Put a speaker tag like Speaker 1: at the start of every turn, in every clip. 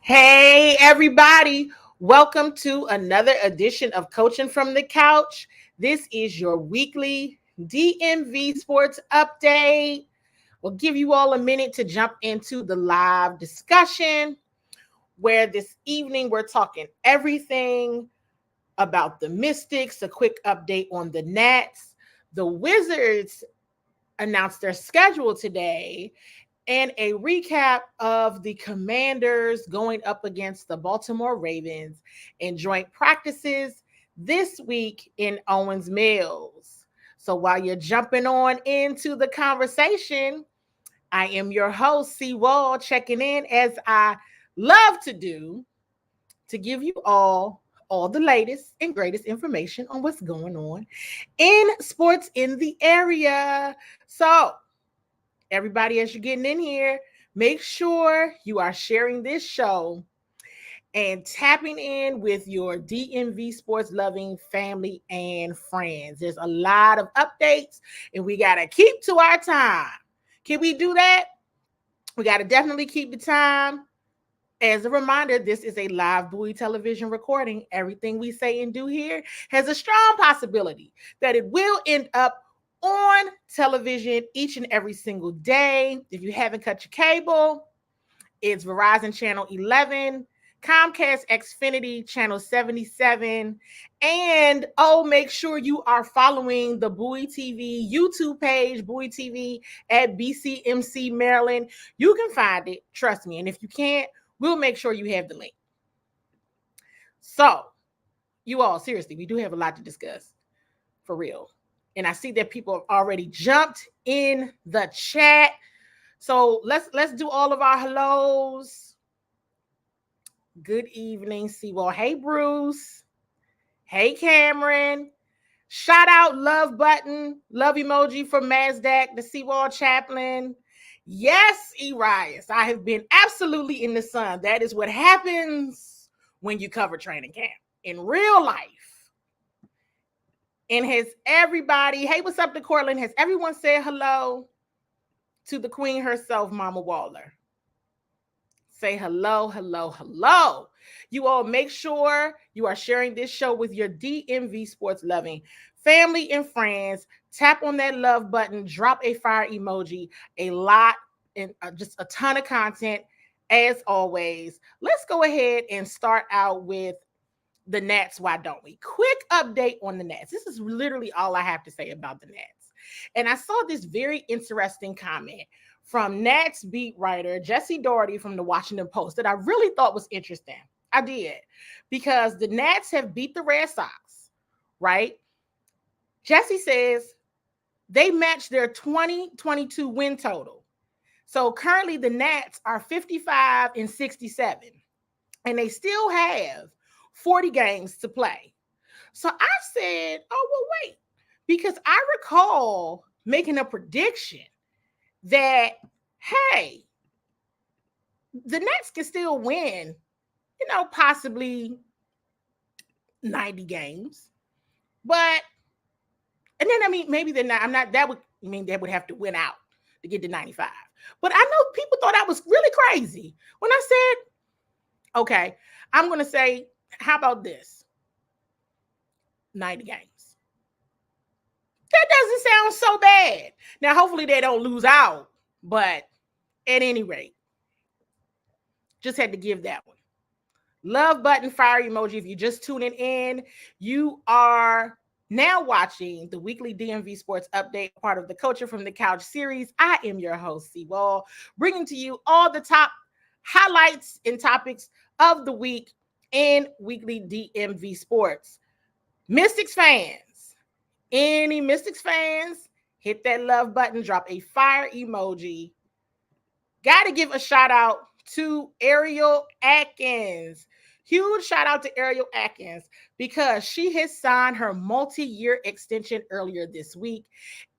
Speaker 1: Hey, everybody. Welcome to another edition of Coaching from the Couch. This is your weekly DMV Sports Update. We'll give you all a minute to jump into the live discussion where this evening we're talking everything about the Mystics, a quick update on the Nats. The Wizards announced their schedule today and a recap of the Commanders going up against the Baltimore Ravens in joint practices this week in Owens Mills. So while you're jumping on into the conversation, I am your host, C. Wall, checking in as I love to do to give you all the latest and greatest information on what's going on in sports in the area. So everybody, as you're getting in here, make sure you are sharing this show and tapping in with your DMV sports loving family and friends. There's a lot of updates and we got to keep to our time. Can we do that? We got to definitely keep the time. As a reminder, this is a live Bowie television recording. Everything we say and do here has a strong possibility that it will end up on television each and every single day. If you haven't cut your cable, it's Verizon Channel 11, Comcast Xfinity Channel 77, and make sure you are following the Bowie TV YouTube page, Bowie TV at BCMC Maryland. You can find it, trust me. And if you can't, we'll make sure you have the link. So, you all, seriously, we do have a lot to discuss, for real. And I see that people have already jumped in the chat. So let's do all of our hellos. Good evening, Seawall. Hey, Bruce. Hey, Cameron. Shout out love button, love emoji from Mazdak, the Seawall chaplain. Yes, Ariels, I have been absolutely in the sun. That is what happens when you cover training camp in real life. And has everybody, hey, what's up to Cortland? Has everyone said hello to the queen herself, Mama Waller? Say hello, hello, hello. You all make sure you are sharing this show with your DMV sports loving family and friends. Tap on that love button, drop a fire emoji, a lot and just a ton of content as always. Let's go ahead and start out with the Nats. Why don't we? Quick update on the Nats. This is literally all I have to say about the Nats. And I saw this very interesting comment from Nats beat writer Jesse Doherty from the Washington Post that I really thought was interesting. I did, because the Nats have beat the Red Sox, right? Jesse says they matched their 2022 win total. So currently the Nats are 55 and 67, and they still have 40 games to play. So I said, oh, well, wait, because I recall making a prediction that, hey, the Nets can still win, possibly 90 games. But, and then, maybe they're not, that would mean they would have to win out to get to 95. But I know people thought that was really crazy when I said, okay, I'm going to say, how about this? 90 games. That doesn't sound so bad. Now, hopefully they don't lose out, but at any rate, just had to give that one. Love button, fire emoji. If you're just tuning in, you are now watching the weekly DMV Sports Update, part of the Coaching from the Couch series. I am your host, C. Wall, bringing to you all the top highlights and topics of the week in weekly DMV Sports. Mystics fans, any Mystics fans, hit that love button, drop a fire emoji. Got to give a shout out to Ariels Atkins. Huge shout out to Ariels Atkins because she has signed her multi-year extension earlier this week.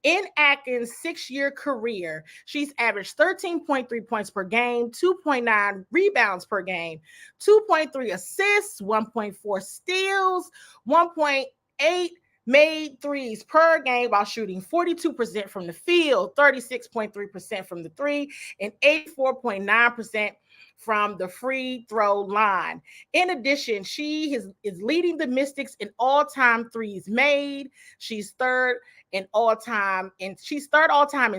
Speaker 1: In Atkins' 6-year career, she's averaged 13.3 points per game, 2.9 rebounds per game, 2.3 assists, 1.4 steals, 1.8 made threes per game while shooting 42% from the field, 36.3% from the three, and 84.9% from the free throw line. In addition, she is leading the Mystics in all-time threes made. She's third all-time in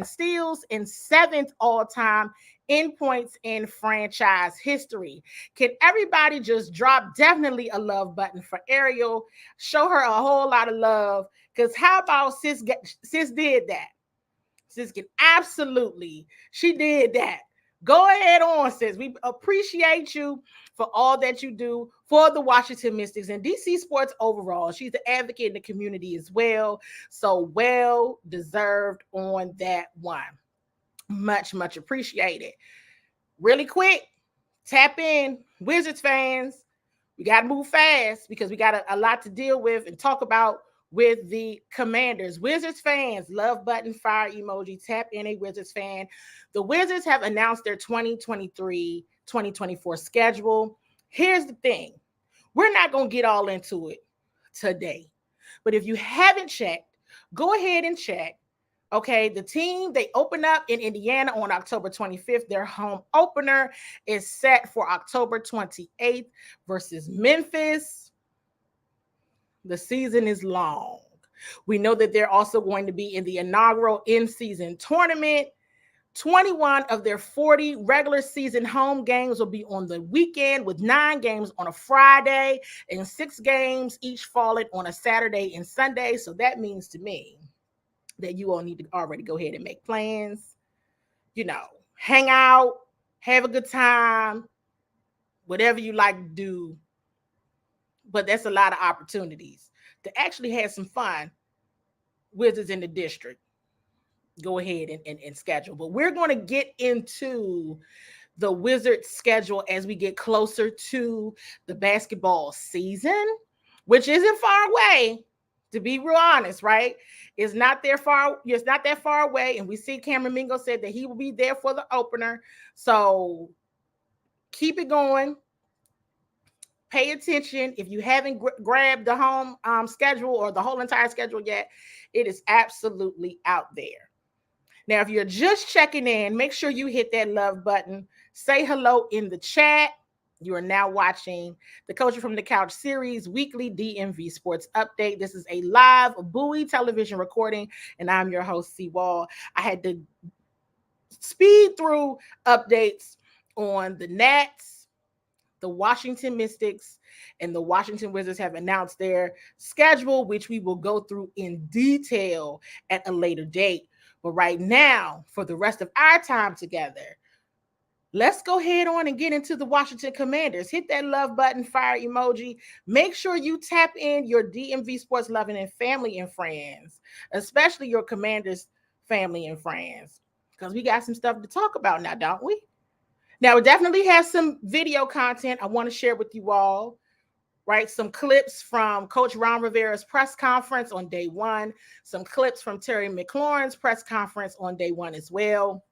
Speaker 1: steals and seventh all-time in points in franchise history. Can everybody just drop definitely a love button for Ariel? Show her a whole lot of love, because how about sis did that? Sis can absolutely, she did that. Go ahead on, sis. We appreciate you for all that you do for the Washington Mystics and DC sports overall. She's the advocate in the community as well. So well deserved on that one. Much, much appreciated. Really quick, tap in, Wizards fans. We got to move fast because we got a lot to deal with and talk about with the Commanders. Wizards fans, love button, fire emoji, tap in a Wizards fan. The Wizards have announced their 2023-2024 schedule. Here's the thing. We're not going to get all into it today. But if you haven't checked, go ahead and check. Okay, the team, they open up in Indiana on October 25th. Their home opener is set for October 28th versus Memphis. The season is long. We know that they're also going to be in the inaugural in-season tournament. 21 of their 40 regular season home games will be on the weekend, with 9 games on a Friday and 6 games each falling on a Saturday and Sunday. So that means to me that you all need to already go ahead and make plans, hang out, have a good time, whatever you like to do. But that's a lot of opportunities to actually have some fun. Wizards in the district, go ahead and schedule. But we're going to get into the Wizards schedule as we get closer to the basketball season, which isn't far away, to be real honest, right? It's not that far away. And we see Cameron Mingo said that he will be there for the opener. So keep it going. Pay attention. If you haven't grabbed the home schedule or the whole entire schedule yet, it is absolutely out there. Now, if you're just checking in, make sure you hit that love button. Say hello in the chat. You are now watching the Coaching from the Couch series weekly DMV sports update. This is a live Bowie television recording, and I'm your host, C. Wall. I had to speed through updates on the Nats, the Washington Mystics, and the Washington Wizards have announced their schedule, which we will go through in detail at a later date. But right now, for the rest of our time together, let's go ahead on and get into the Washington Commanders. Hit that love button, fire emoji. Make sure you tap in your DMV sports loving and family and friends, especially your Commanders family and friends, because we got some stuff to talk about now, don't we? Now, we definitely have some video content I want to share with you all, right? Some clips from Coach Ron Rivera's press conference on day one, some clips from Terry McLaurin's press conference on day one as well.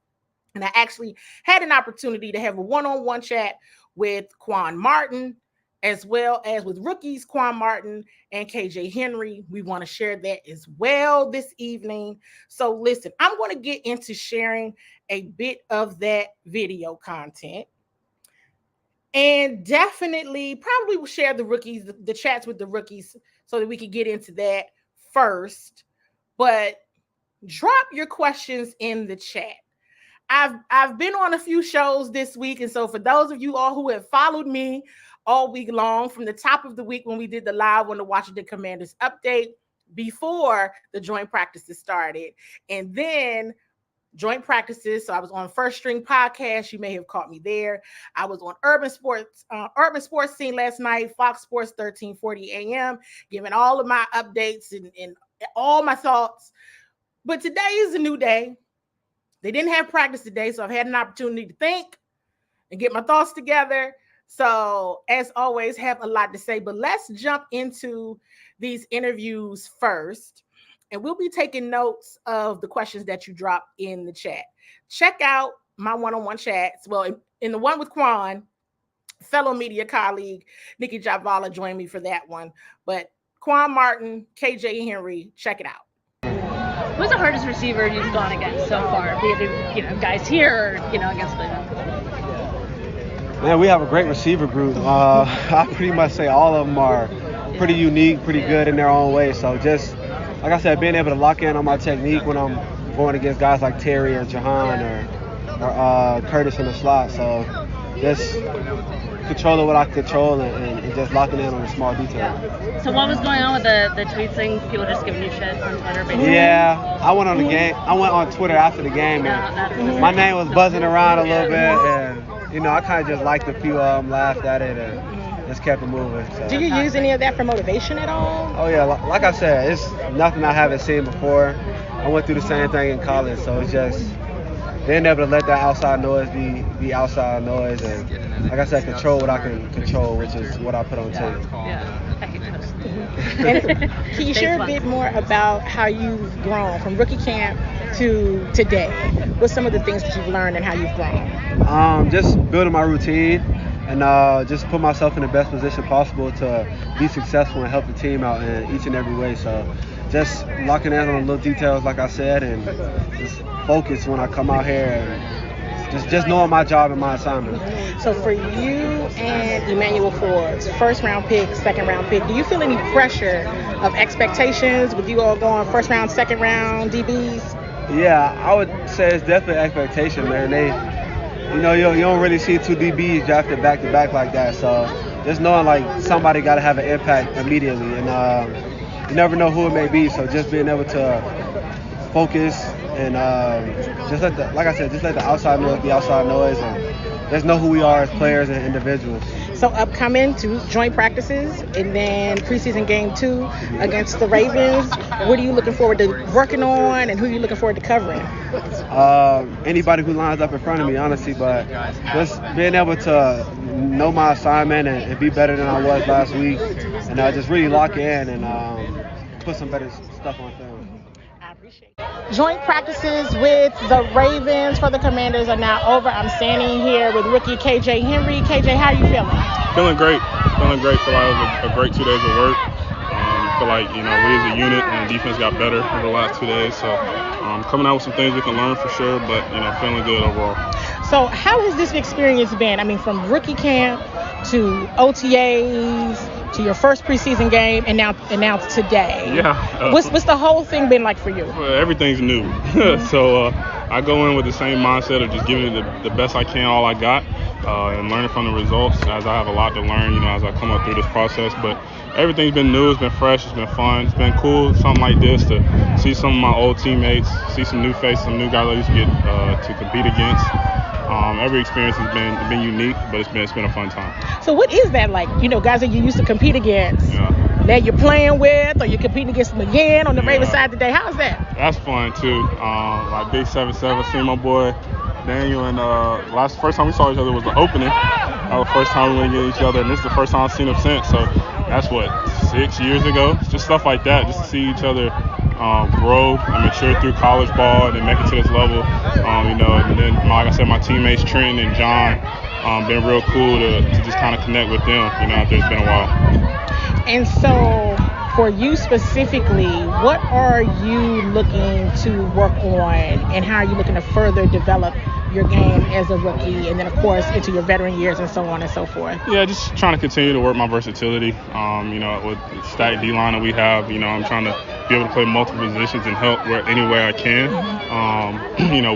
Speaker 1: And I actually had an opportunity to have a one-on-one chat with Quan Martin, as well as with rookies Quan Martin and KJ Henry. We want to share that as well this evening. So listen, I'm going to get into sharing a bit of that video content. And definitely probably will share the rookies, the chats with the rookies, so that we can get into that first. But drop your questions in the chat. I've been on a few shows this week, and so for those of you all who have followed me all week long, from the top of the week when we did the live on the Washington Commanders update before the joint practices started, and then joint practices. So I was on First String Podcast. You may have caught me there. I was on Urban Sports Scene last night, Fox Sports 1340 AM, giving all of my updates and all my thoughts. But today is a new day. They didn't have practice today, so I've had an opportunity to think and get my thoughts together. So as always, have a lot to say, but let's jump into these interviews first. And we'll be taking notes of the questions that you drop in the chat. Check out my one-on-one chats. Well, in the one with Quan, fellow media colleague Nikki Javala joined me for that one. But Quan Martin, KJ Henry, check it out.
Speaker 2: Who's the hardest receiver you've gone against so far? Be it, guys here or, against the...
Speaker 3: Man, we have a great receiver group. I pretty much say all of them are pretty unique, pretty good in their own way. So just like I said, being able to lock in on my technique when I'm going against guys like Terry or Jahan or Curtis in the slot. So just controlling what I control and just locking in on the small details.
Speaker 2: So what was going on with the tweets saying people just giving you shit on Twitter, basically?
Speaker 3: Yeah, I went on the game. I went on Twitter after the game, and my name was buzzing around a little bit, and I kind of just liked a few of them, laughed at it, and just kept it moving. So.
Speaker 1: Do you use any of that for motivation at all?
Speaker 3: Oh yeah, like I said, it's nothing I haven't seen before. I went through the same thing in college, so it's just being able to let that outside noise be outside noise, and like I said, control what I can control, which is what I put on tape.
Speaker 1: And can you share a bit more about how you've grown from rookie camp to today? What's some of the things that you've learned and how you've grown?
Speaker 3: Just building my routine and just put myself in the best position possible to be successful and help the team out in each and every way. So just locking in on the little details, like I said, and just focus when I come out here and just knowing my job and my assignment.
Speaker 1: So for you and Emmanuel Forbes, first round pick, second round pick, do you feel any pressure of expectations with you all going first round, second round DBs?
Speaker 3: Yeah, I would say it's definitely expectation, man. You don't really see two DBs drafted back to back like that. So just knowing like somebody got to have an impact immediately, and you never know who it may be. So just being able to focus and just let the outside noise be outside noise, and just know who we are as players and individuals.
Speaker 1: So upcoming 2 joint practices and then preseason game 2 against the Ravens. What are you looking forward to working on, and who are you looking forward to covering?
Speaker 3: Anybody who lines up in front of me, honestly, but just being able to know my assignment and be better than I was last week, and just really lock in and put some better stuff on film.
Speaker 1: Joint practices with the Ravens for the Commanders are now over. I'm standing here with rookie KJ Henry. KJ, how are you feeling?
Speaker 4: Feeling great. Feel like it was a great 2 days of work. Feel like, we as a unit and the defense got better over the last 2 days. So coming out with some things we can learn for sure, but, feeling good overall.
Speaker 1: So how has this experience been? I mean, from rookie camp to OTAs to your first preseason game and now today.
Speaker 4: Yeah.
Speaker 1: What's the whole thing been like for you?
Speaker 4: Everything's new. So I go in with the same mindset of just giving it the best I can, all I got, and learning from the results as I have a lot to learn, as I come up through this process. But everything's been new. It's been fresh. It's been fun. It's been cool, something like this, to see some of my old teammates, see some new faces, some new guys I used to get to compete against. Every experience has been unique, but it's been a fun time.
Speaker 1: So what is that like? Guys that you used to compete against, that you're playing with, or you're competing against them again on the Ravens side today. How's that?
Speaker 4: That's fun too. Like Big 7-7, seeing my boy Daniel, and first time we saw each other was the opening. That was the first time we went against each other, and this is the first time I've seen him since. So that's 6 years ago. Just stuff like that, just to see each other grow and mature through college ball and then make it to this level. And then like I said, my teammates Trent and John, been real cool to just kind of connect with them. After it's been a while.
Speaker 1: And so, for you specifically, what are you looking to work on, and how are you looking to further develop your game as a rookie, and then of course into your veteran years and so on and so forth?
Speaker 4: Yeah, just trying to continue to work my versatility. With the stacked D-line that we have, I'm trying to be able to play multiple positions and help any way I can.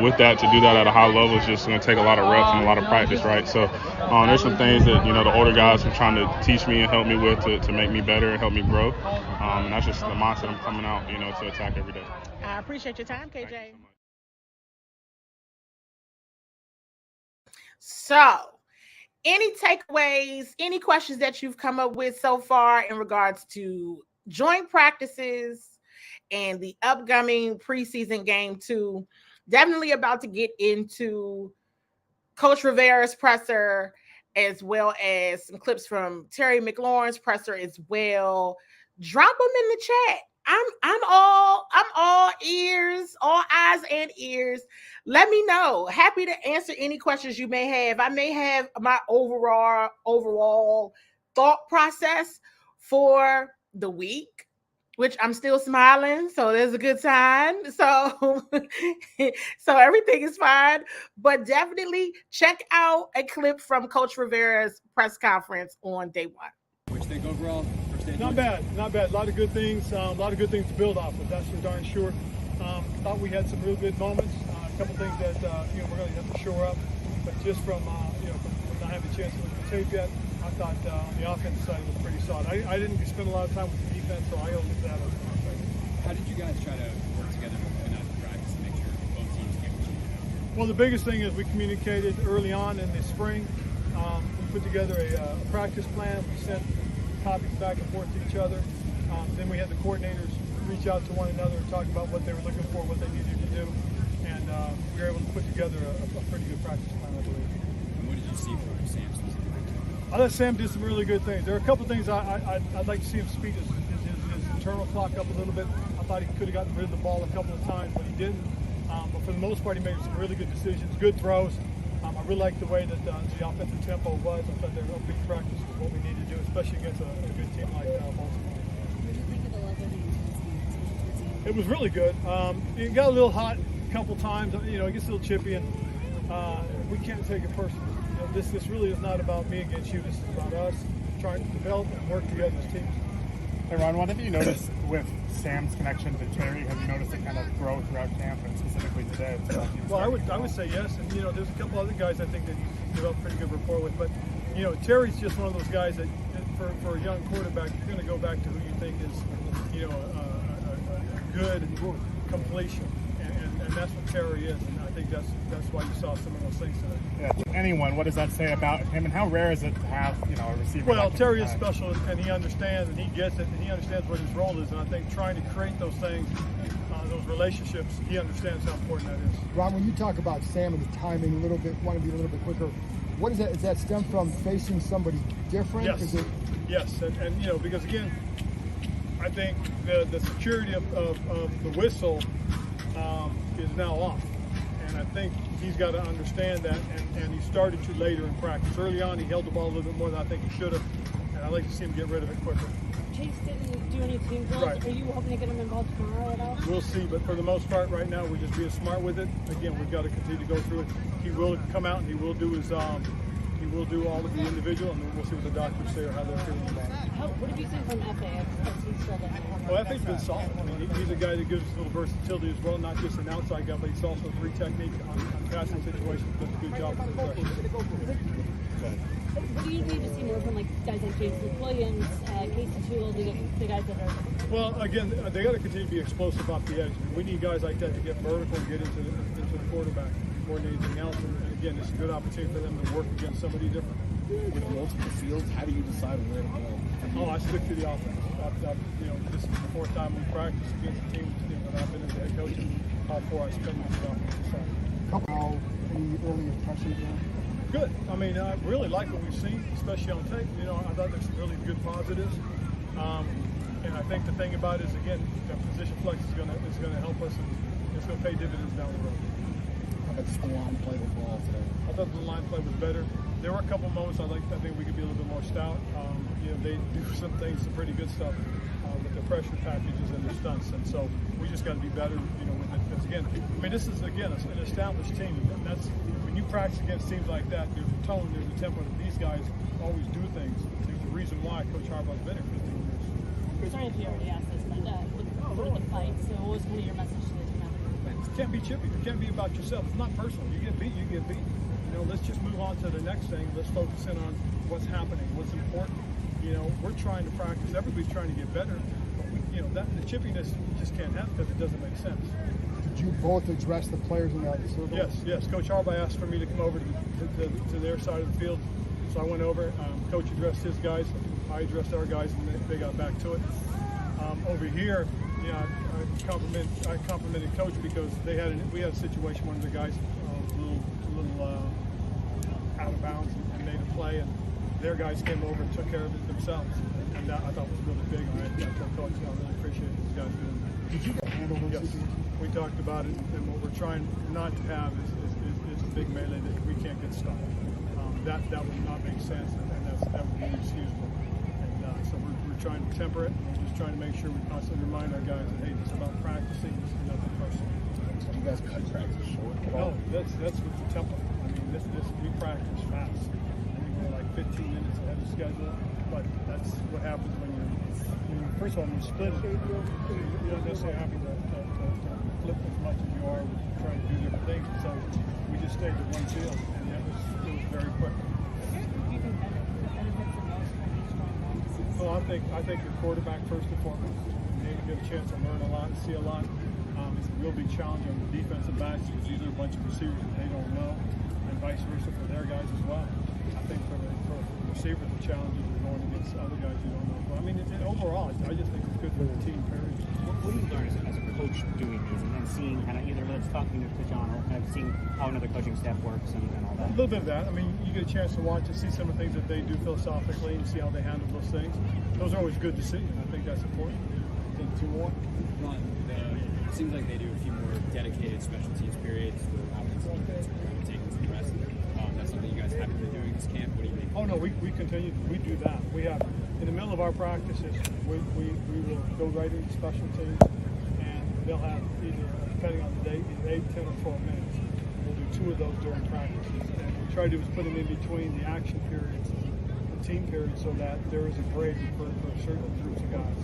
Speaker 4: With that, to do that at a high level is just going to take a lot of reps and a lot of practice, right? So there's some things that, the older guys are trying to teach me and help me with to make me better and help me grow. And that's just the mindset I'm coming out, to attack every day.
Speaker 1: I appreciate your time, KJ. So, any takeaways, any questions that you've come up with so far in regards to joint practices and the upcoming preseason game 2? Definitely about to get into Coach Rivera's presser, as well as some clips from Terry McLaurin's presser as well. Drop them in the chat. I'm all ears, all eyes and ears. Let me know. Happy to answer any questions you may have. I may have my overall thought process for the week which I'm still smiling, so there's a good sign. So, so everything is fine. But definitely check out a clip from Coach Rivera's press conference on day one.
Speaker 5: What do you think overall?
Speaker 6: Not bad. A lot of good things. A lot of good things to build off of. That's for darn sure. Thought we had some real good moments. A couple things that we're going to have to shore up. But just from from not having a chance to look at the tape yet, I thought on the offense side it was pretty solid. I didn't spend a lot of time with the defense, so I owe that up.
Speaker 5: How did you guys try to work together enough in practice to make sure both teams came together?
Speaker 6: Well, the biggest thing is we communicated early on in the spring. We put together a practice plan. We sent copies back and forth to each other. Then we had the coordinators reach out to one another and talk about what they were looking for, what they needed to do, and we were able to put together a pretty good practice plan, I believe.
Speaker 5: And what did you see from Sam specifically?
Speaker 6: I thought Sam did some really good things. There are a couple things I'd like to see him speed his internal clock up a little bit. I thought he could have gotten rid of the ball a couple of times, but he didn't. But for the most part, he made some really good decisions, good throws. I really liked the way that the offensive tempo was. I thought they were a big practice with what we need to do, especially against a good team like Baltimore.
Speaker 7: What did you think of the level of the intensity?
Speaker 6: It was really good. It got a little hot a couple times. It gets a little chippy, and we can't take it personally. This really is not about me against you. This is about us trying to develop and work together as teams.
Speaker 8: Hey Ron, what have you noticed with Sam's connection to Terry? Have you noticed it kind of grow throughout camp and specifically today?
Speaker 6: Well, I would say yes, and there's a couple other guys I think that he's developed pretty good rapport with. But Terry's just one of those guys that for a young quarterback, you're going to go back to who you think is a good completion, and that's what Terry is. And I think that's why you saw some of those things today.
Speaker 8: Yeah. Anyone, what does that say about him, and how rare is it to have a receiver?
Speaker 6: Well, Terry is special, and he understands, and he gets it, and he understands what his role is. And I think trying to create those things, those relationships, he understands how important that is.
Speaker 9: Ron, when you talk about Sam and the timing a little bit, want to be a little bit quicker, what is that? Is that stem from facing somebody different?
Speaker 6: Yes. Yes, and because again, I think the security of the whistle is now off. And I think he's got to understand that, and he started to later in practice. Early on, he held the ball a little bit more than I think he should have, and I'd like to see him get rid of it quicker.
Speaker 2: Chase didn't do any team drills.
Speaker 6: Right.
Speaker 2: Are you hoping to get him involved tomorrow at all?
Speaker 6: We'll see, but for the most part right now, we're just being smart with it. Again, we've got to continue to go through it. He will come out and he will do his he will do all of the individual, and then we'll see what the doctors say or how they're feeling about it.
Speaker 2: What have you seen from F.A. as he's still there?
Speaker 6: Well, FA's been solid. I mean, he's a guy that gives us a little versatility as well, not just an outside guy, but he's also a free technique on passing situations. Does a good job with the pressure.
Speaker 2: What do you need to see more from guys like Jason Williams, Casey Toole, the guys that are?
Speaker 6: Well, again, they got to continue to be explosive off the edge. We need guys like that to get vertical and get into the quarterback more than anything else. And again, it's a good opportunity for them to work against somebody different.
Speaker 5: With multiple fields, how do you decide where to go?
Speaker 6: Oh, I stick to the offense. This is the fourth time we practiced against the team that I've been as a head coach. All four I spent on the offensive side.
Speaker 9: How any early impressions there?
Speaker 6: Good. I mean, I really like what we've seen, especially on tape. I thought there's some really good positives. And I think the thing about it is, again, the position flex is going to help us, and it's going to pay dividends down the road.
Speaker 5: How about the line play overall today?
Speaker 6: I thought the line play was better. There were a couple moments I think we could be a little bit more stout. They do some things, some pretty good stuff with their pressure packages and their stunts, and so we just got to be better, with it. Because again, I mean, this is again an established team. And that's when you practice against teams like that. There's a tone, there's a tempo. That these guys always do things. There's a reason why Coach Harbaugh's been here 15 years.
Speaker 2: Sorry if you already asked this, but with the fight, so what was kind of your message to the team after?
Speaker 6: It can't be chippy. It can't be about yourself. It's not personal. You get beat, you get beat. Let's just move on to the next thing. Let's focus in on what's happening, what's important. We're trying to practice. Everybody's trying to get better. But the chippiness just can't happen because it doesn't make sense.
Speaker 9: Did you both address the players in that circle?
Speaker 6: Yes. Coach Harbaugh asked for me to come over to their side of the field, so I went over. Coach addressed his guys. I addressed our guys, and they got back to it. Over here, I complimented Coach because we had a situation where the guys a little out of bounds and made a play, and their guys came over and took care of it themselves, and that I thought was really big. I told Coach I really appreciate these guys doing that.
Speaker 9: Did you handle those situations?
Speaker 6: We talked about it, and what we're trying not to have is a big melee that we can't get stopped. That would not make sense, and that would be inexcusable. And So we're trying to temper it. We're just trying to make sure we constantly remind our guys that, hey, it's about practicing, this is nothing personal.
Speaker 9: Do you guys cut practice short?
Speaker 6: No, that's with the tempo. I mean, this we practice fast. I think we're like 15 minutes ahead of schedule, but that's what happens when you're first of all, when you're split, you don't necessarily have to flip as much as you are trying to do different things. So we just stayed to one field, and it was very quick. Well, I think your quarterback first and foremost. They get a chance to learn a lot and see a lot. It's a real big challenge on the defensive backs because these are a bunch of receivers that they don't know, and vice versa for their guys as well. I think for the receivers, the challenges are going against other guys you don't know. But I mean, overall, I just think it's good for the team. Period.
Speaker 5: What do you learn as a coach doing these and seeing kind of either whether it's talking to John or kind of seeing how another coaching staff works and all that?
Speaker 6: A little bit of that. I mean, you get a chance to watch and see some of the things that they do philosophically and see how they handle those things. Those are always good to see, and I think that's important. I think two more.
Speaker 5: It seems like they do a few more dedicated special teams periods where offense and defense are kind of taking some rest. That's something you guys haven't been doing this camp. What do you think?
Speaker 6: Oh no, we continue. We do that. We have in the middle of our practices, we will go right into special teams, and they'll have either, depending on the day, either 8, 10, or 12 minutes. We'll do 2 of those during practices, and what we try to do is put them in between the action periods, the team periods, so that there is a break for certain groups of guys.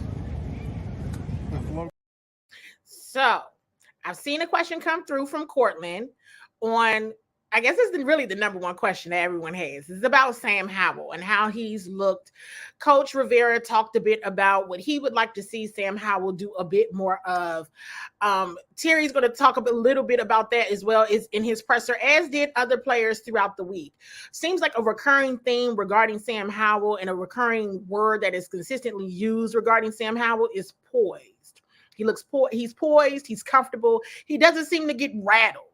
Speaker 1: So I've seen a question come through from Cortland on, I guess this is really the number one question that everyone has. It's about Sam Howell and how he's looked. Coach Rivera talked a bit about what he would like to see Sam Howell do a bit more of. Terry's going to talk a little bit about that as well as in his presser, as did other players throughout the week. Seems like a recurring theme regarding Sam Howell and a recurring word that is consistently used regarding Sam Howell is poised. He looks he's poised, he's comfortable. He doesn't seem to get rattled.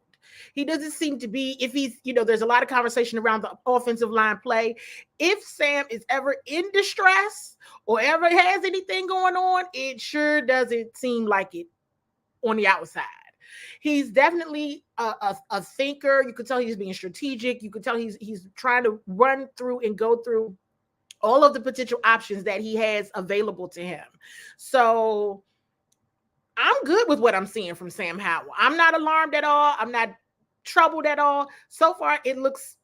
Speaker 1: He doesn't seem to be, if he's, there's a lot of conversation around the offensive line play. If Sam is ever in distress or ever has anything going on, it sure doesn't seem like it on the outside. He's definitely a thinker. You could tell he's being strategic. You could tell he's trying to run through and go through all of the potential options that he has available to him. So I'm good with what I'm seeing from Sam Howell. I'm not alarmed at all. I'm not troubled at all. So far, it looks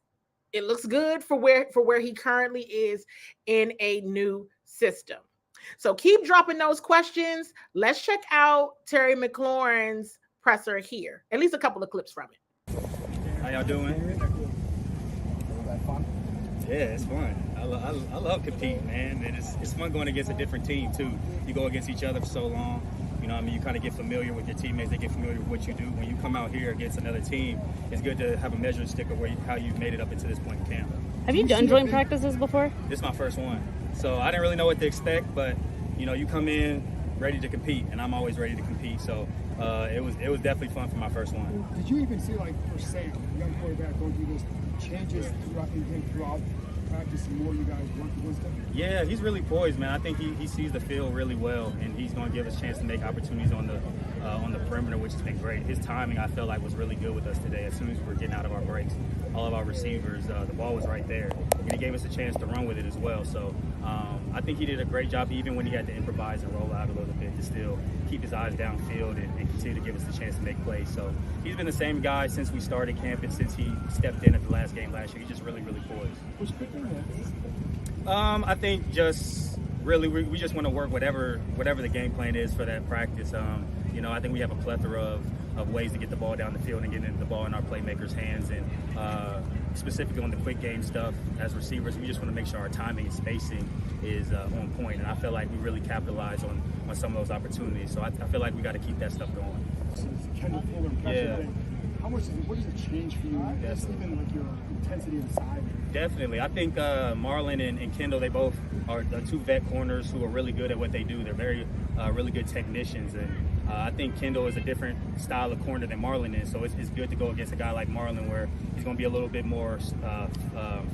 Speaker 1: good for where he currently is in a new system. So keep dropping those questions. Let's check out Terry McLaurin's presser here. At least a couple of clips from it.
Speaker 10: How y'all doing? Yeah, it's fun. I love competing, man. And it's fun going against a different team, too. You go against each other for so long. You know what I mean? You kind of get familiar with your teammates. They get familiar with what you do. When you come out here against another team, it's good to have a measuring stick of how you've made it up into this point in camp.
Speaker 2: Have you done joint practices before?
Speaker 10: This is my first one. So I didn't really know what to expect, but, you come in ready to compete, and I'm always ready to compete. So it was definitely fun for my first one.
Speaker 9: Did you even see, for Sam, young quarterback, going through this changes throughout practice and more you guys work against him?
Speaker 10: Yeah, he's really poised, man. I think he sees the field really well, and he's going to give us a chance to make opportunities on the perimeter, which has been great. His timing, I felt like, was really good with us today. As soon as we were getting out of our breaks, all of our receivers, the ball was right there, and he gave us a chance to run with it as well. So I think he did a great job, even when he had to improvise and roll out a little bit, to still keep his eyes downfield and continue to give us the chance to make plays. So he's been the same guy since we started camp and since he stepped in at the last game last year. He's just really, really poised. I think just really we just want to work whatever the game plan is for that practice. I think we have a plethora of ways to get the ball down the field and get the ball in our playmakers' hands. And specifically on the quick game stuff, as receivers, we just want to make sure our timing and spacing is on point. And I feel like we really capitalize on some of those opportunities. So I feel like we got to keep that stuff going.
Speaker 9: Yeah. What does it change for you? Just even your intensity inside?
Speaker 10: Definitely. I think Marlon and Kendall, they both are 2 vet corners who are really good at what they do. They're very really good technicians, and I think Kendall is a different style of corner than Marlon is, so it's good to go against a guy like Marlon where he's going to be a little bit more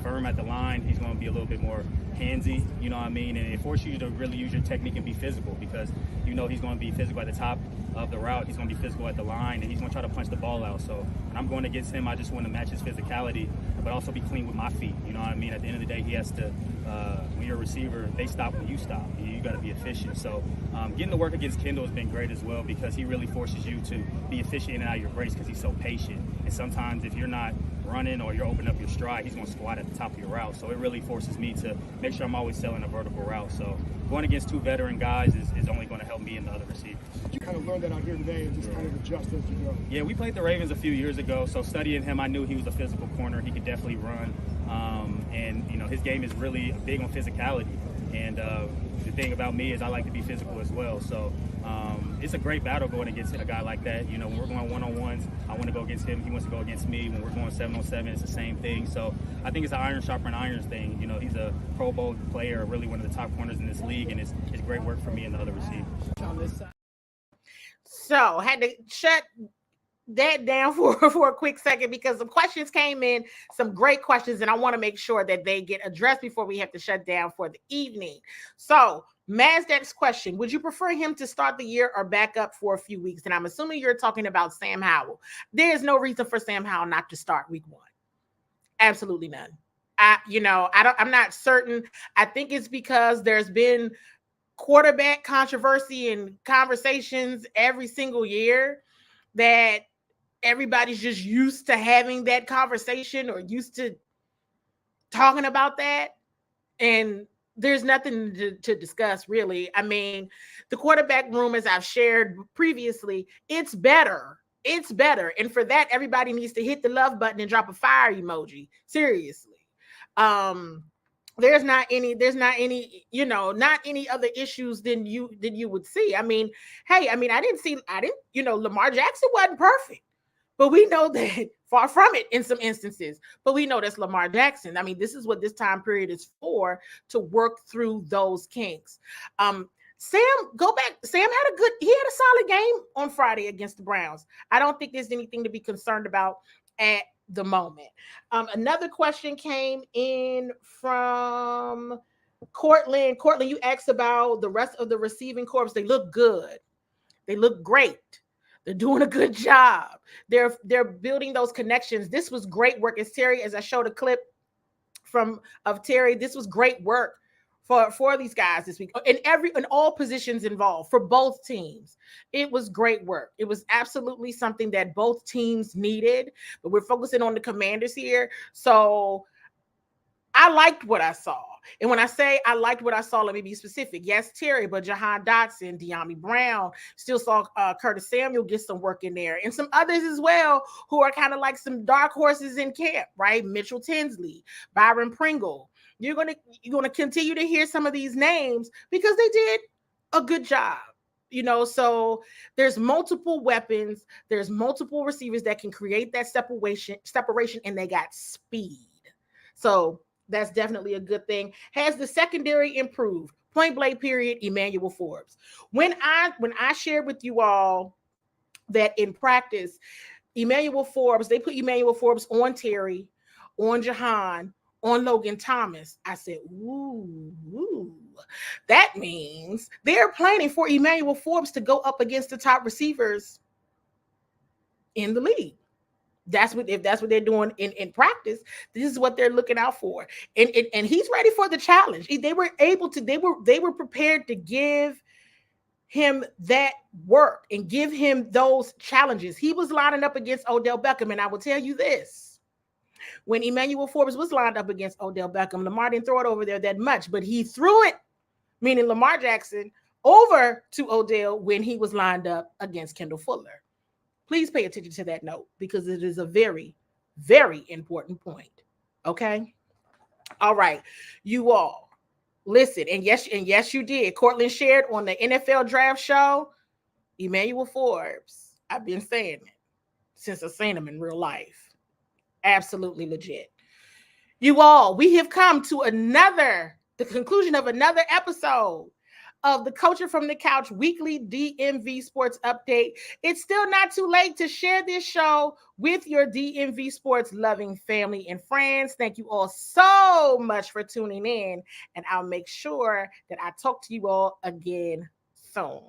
Speaker 10: firm at the line. He's going to be a little bit more handsy, you know what I mean? And it forces you to really use your technique and be physical because you know he's going to be physical at the top of the route. He's going to be physical at the line, and he's going to try to punch the ball out. So when I'm going against him, I just want to match his physicality, but also be clean with my feet. You know what I mean? At the end of the day, he has to, when you're a receiver, they stop when you stop. You got to be efficient. So getting to work against Kendall has been great as well because he really forces you to be efficient in and out of your breaks because he's so patient. And sometimes if you're not running or you're opening up your stride, he's going to squat at the top of your route. So it really forces me to make sure I'm always selling a vertical route. So going against two veteran guys is only going to help me and the other receivers.
Speaker 9: Did you kind of learn that out here today and just kind of adjust as you go?
Speaker 10: Yeah, we played the Ravens a few years ago, so studying him, I knew he was a physical corner. He could definitely run, and you know his game is really big on physicality. And the thing about me is I like to be physical as well. So it's a great battle going against a guy like that. You know, when we're going one-on-ones, I want to go against him. He wants to go against me. When we're going 7-on-7, it's the same thing. So I think it's an iron sharpening irons thing. You know, he's a Pro Bowl player, really one of the top corners in this league, and it's great work for me and the other receivers.
Speaker 1: So had to shut that down for a quick second because some questions came in, some great questions, and I want to make sure that they get addressed before we have to shut down for the evening. So Mazdak's question, would you prefer him to start the year or back up for a few weeks? And I'm assuming you're talking about Sam Howell. There is no reason for Sam Howell not to start week 1. Absolutely none. I'm not certain. I think it's because there's been quarterback controversy and conversations every single year that everybody's just used to having that conversation or used to talking about that. And there's nothing to discuss, really. I mean, the quarterback room, as I've shared previously, it's better. It's better. And for that, everybody needs to hit the love button and drop a fire emoji. Seriously. There's not any, not any other issues than you would see. I mean, Lamar Jackson wasn't perfect, but we know that far from it in some instances, but we know that's Lamar Jackson. I mean, this is what this time period is for, to work through those kinks. Sam had a solid game on Friday against the Browns. I don't think there's anything to be concerned about at the moment. Another question came in from Cortland. Cortland, you asked about the rest of the receiving corps. They look good. They look great. They're doing a good job. They're building those connections. This was great work. As Terry, as I showed a clip of Terry, this was great work for these guys this week. In all positions involved for both teams. It was great work. It was absolutely something that both teams needed, but we're focusing on the Commanders here. So I liked what I saw. And when I say I liked what I saw, let me be specific. Yes, Terry, but Jahan Dotson, De'Ami Brown, still saw Curtis Samuel get some work in there, and some others as well who are kind of like some dark horses in camp, right? Mitchell Tinsley, Byron Pringle. You're gonna continue to hear some of these names because they did a good job. So there's multiple weapons, there's multiple receivers that can create that separation, and they got speed. So that's definitely a good thing. Has the secondary improved? Point blank period, Emmanuel Forbes. When I shared with you all that in practice, they put Emmanuel Forbes on Terry, on Jahan, on Logan Thomas. I said, ooh, that means they're planning for Emmanuel Forbes to go up against the top receivers in the league. If that's what they're doing in practice, this is what they're looking out for. And he's ready for the challenge. They were prepared to give him that work and give him those challenges. He was lining up against Odell Beckham. And I will tell you this, when Emmanuel Forbes was lined up against Odell Beckham, Lamar didn't throw it over there that much, but he threw it, meaning Lamar Jackson, over to Odell when he was lined up against Kendall Fuller. Please pay attention to that note because it is a very, very important point. Okay. All right. You all listen. And yes, you did. Cortland shared on the NFL draft show, Emmanuel Forbes. I've been saying it since I've seen him in real life. Absolutely legit. You all, we have come to the conclusion of another episode of the Coaching from the Couch weekly DMV sports update. It's still not too late to share this show with your DMV sports loving family and friends. Thank you all so much for tuning in, and I'll make sure that I talk to you all again soon.